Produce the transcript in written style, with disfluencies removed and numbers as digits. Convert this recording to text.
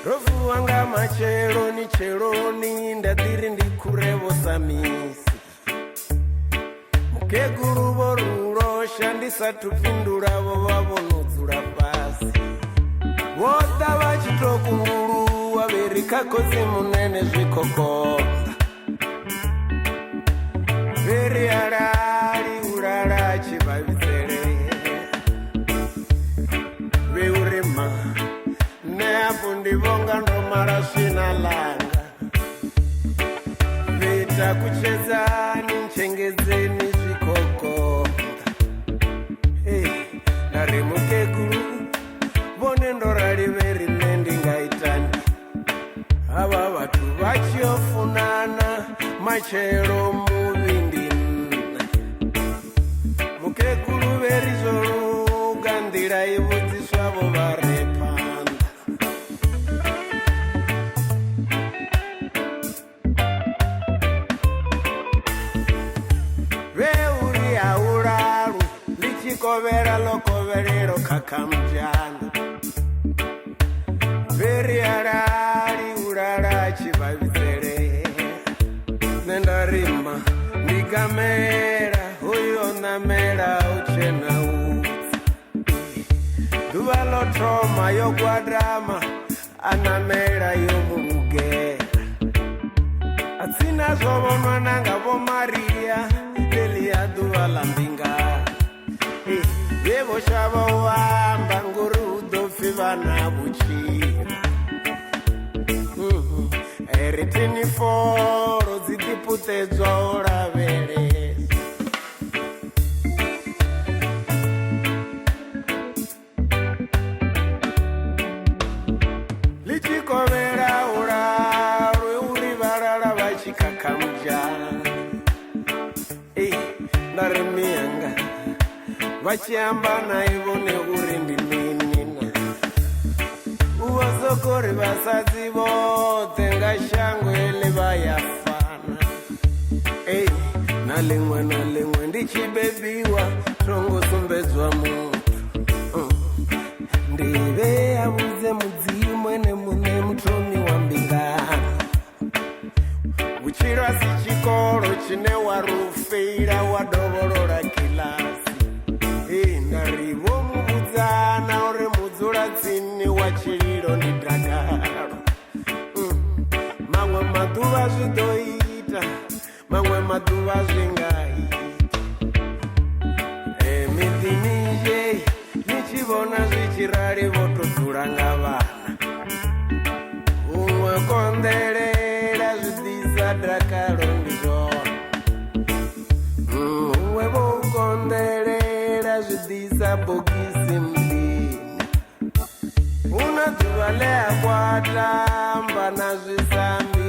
Rofu wanga macheloni cheloni ndadiri ndikurevo samisi mukeguru vorurosha ndisatupindura vo vavonodzura pasi vota vachitokunguru vaverikakosi munene zvikokonda veri arari urara chivavitsere veurema neapo ndivonga ndomara svina langa vita kuchezani nchengedzeni zvikokonda nari mukeguru vone ndorari veri nendingaitani ava vatu vachiofunana machero muvindina mukeguru veri zvoruga ndira ivudziswavo varepa kovera lokoverero kakamjana veri arari urara chivavitsere nendarima ndigamera uyonamera uchena utsi duva lotoma yogwadama anamera yomurugera atsina zvovonwa nanga vomariya eliya duva lambingara yevo shava wamba nguri udofi vana vuchira eritini foro dzidiputedzwa uraveresa lichikovera urarwe uri varara vachikakamujana ndarimiyanga vachiamba naivo neuri ndininina uvazokori vasadzi vothe ngashango ele vayafana nalimwe nalimwe ndichibebiwa tongosombedzwa mutu ndive avudze mudzimwe nemune mutomi wa mbingano uchirwa sichikoro chine warufeira wadovorora kilasi ndarivo mubudzana uri mudzura tsini wachiriro ndidakaro mamwe maduva zvidoita mamwe maduva zvingaita midhinizhe nichivona zvichirari votodzura ngavana umwe konderera zvidisa dakaro ndizvona umwe vokonderera zvidisa bokisi mdini una dhuva leakwatamba nazvisambi